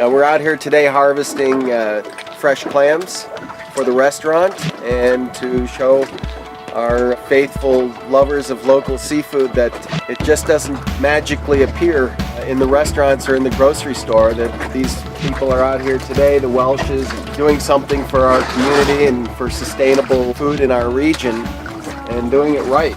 We're out here today harvesting fresh clams for the restaurant and to show our faithful lovers of local seafood that it just doesn't magically appear in the restaurants or in the grocery store, that these people are out here today, the Welchs, doing something for our community and for sustainable food in our region and doing it right.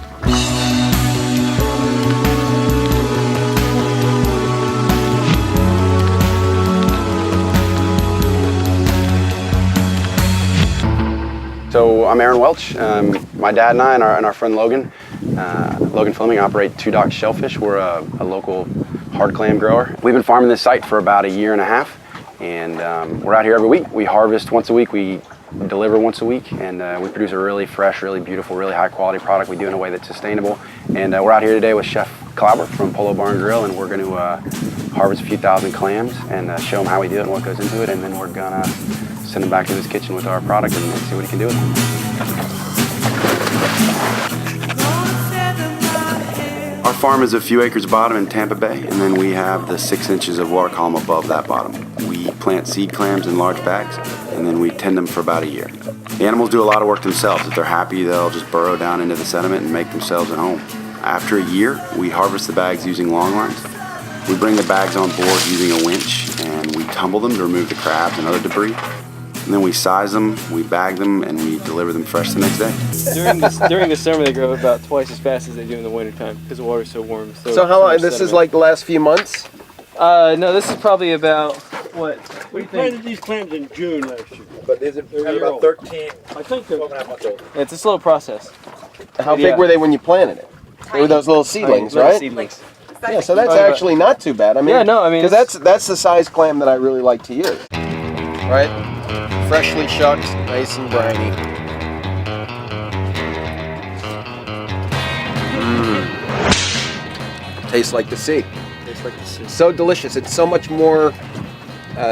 So I'm Aaron Welch. My dad and I and our friend Logan Fleming operate Two Docks Shellfish. We're a local hard clam grower. We've been farming this site for about 1.5 years, and we're out here every week. We harvest once a week, we deliver once a week, and we produce a really fresh, really beautiful, really high quality product. We do it in a way that's sustainable. And we're out here today with Chef Klauber from Polo Bar and Grill, and we're going to harvest a few thousand clams and show them how we do it and what goes into it, and then we're going to send him back to his kitchen with our product and see what he can do with it. Our farm is a few acres bottom in Tampa Bay, and then we have the 6 inches of water column above that bottom. We plant seed clams in large bags, and then we tend them for about 1 year. The animals do a lot of work themselves. If they're happy, they'll just burrow down into the sediment and make themselves at home. After 1 year, we harvest the bags using long lines. We bring the bags on board using a winch, and we tumble them to remove the crabs and other debris. And then we size them, we bag them, and we deliver them fresh the next day. During the summer, they grow about twice as fast as they do in the wintertime because the water's so warm. So how long? This is like the last few months? No, this is probably about, what? We planted these clams in June last year. But is it about 13? I think they're 12.5 months old. It's a slow process. How big were they when you planted it? They were those little seedlings, right? Seedlings. Yeah, so that's actually not too bad. I mean, yeah, no, I mean, because that's the size clam that I really like to use. Right? Freshly shucked, nice and briny. Tastes like the sea. Tastes like the sea. So delicious. It's so much more,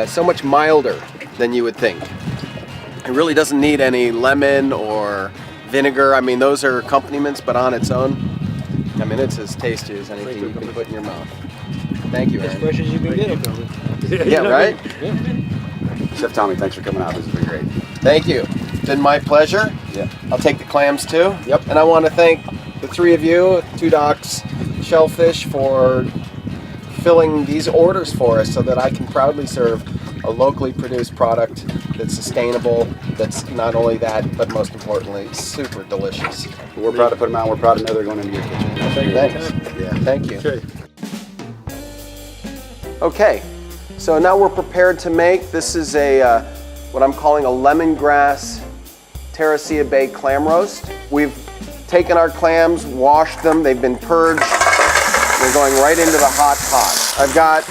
so much milder than you would think. It really doesn't need any lemon or vinegar. I mean, those are accompaniments, but on its own, I mean, it's as tasty as anything you can put in your mouth. Thank you, Aaron. As fresh as you can get them. Yeah, right? Yeah. Chef Tommy, thanks for coming out. This has been great. Thank you. It's been my pleasure. Yeah. I'll take the clams too. Yep. And I want to thank the three of you, Two Docks Shellfish, for filling these orders for us so that I can proudly serve a locally produced product that's sustainable, that's not only that, but most importantly, super delicious. We're proud to put them out. We're proud to know they're going into your kitchen. Thanks. Yeah. Thank you. Okay. Okay, so now we're prepared to make, this is a, what I'm calling a lemongrass Terra Ceia Bay clam roast. We've taken our clams, washed them, they've been purged. We're going right into the hot pot. I've got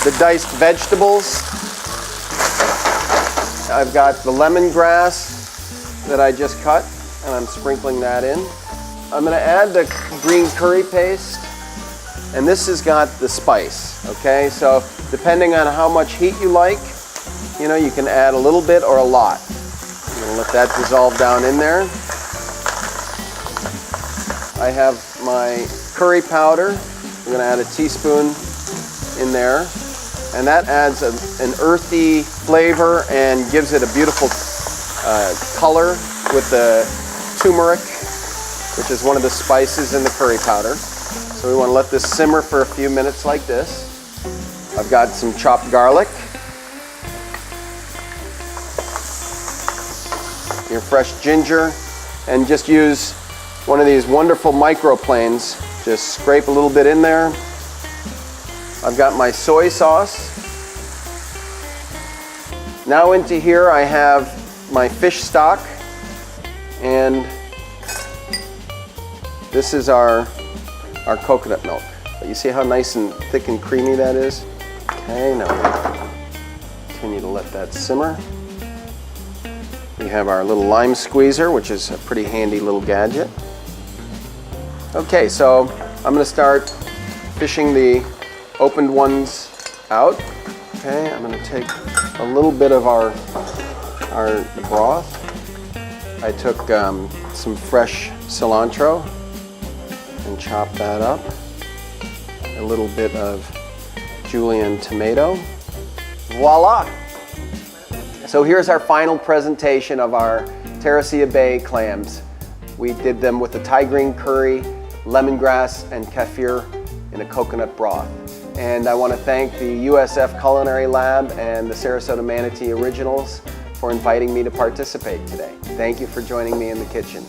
the diced vegetables. I've got the lemongrass that I just cut, and I'm sprinkling that in. I'm gonna add the green curry paste, and this has got the spice, okay? So depending on how much heat you like, you know, you can add a little bit or a lot. I'm gonna let that dissolve down in there. I have my curry powder. I'm gonna add a teaspoon in there. And that adds an earthy flavor and gives it a beautiful color with the turmeric, which is one of the spices in the curry powder. So we want to let this simmer for a few minutes like this. I've got some chopped garlic, your fresh ginger, and just use one of these wonderful microplanes. Just scrape a little bit in there. I've got my soy sauce. Now into here I have my fish stock, and this is our coconut milk. But you see how nice and thick and creamy that is? Okay, now we continue to let that simmer. We have our little lime squeezer, which is a pretty handy little gadget. Okay, so I'm going to start fishing the opened ones out. Okay, I'm going to take a little bit of our broth. I took some fresh cilantro and chopped that up. A little bit of julienne tomato, Voila! So here's our final presentation of our Terra Ceia Bay clams. We did them with the Thai green curry, lemongrass, and kefir in a coconut broth. And I want to thank the USF Culinary Lab and the Sarasota-Manatee Originals for inviting me to participate today. Thank you for joining me in the kitchen.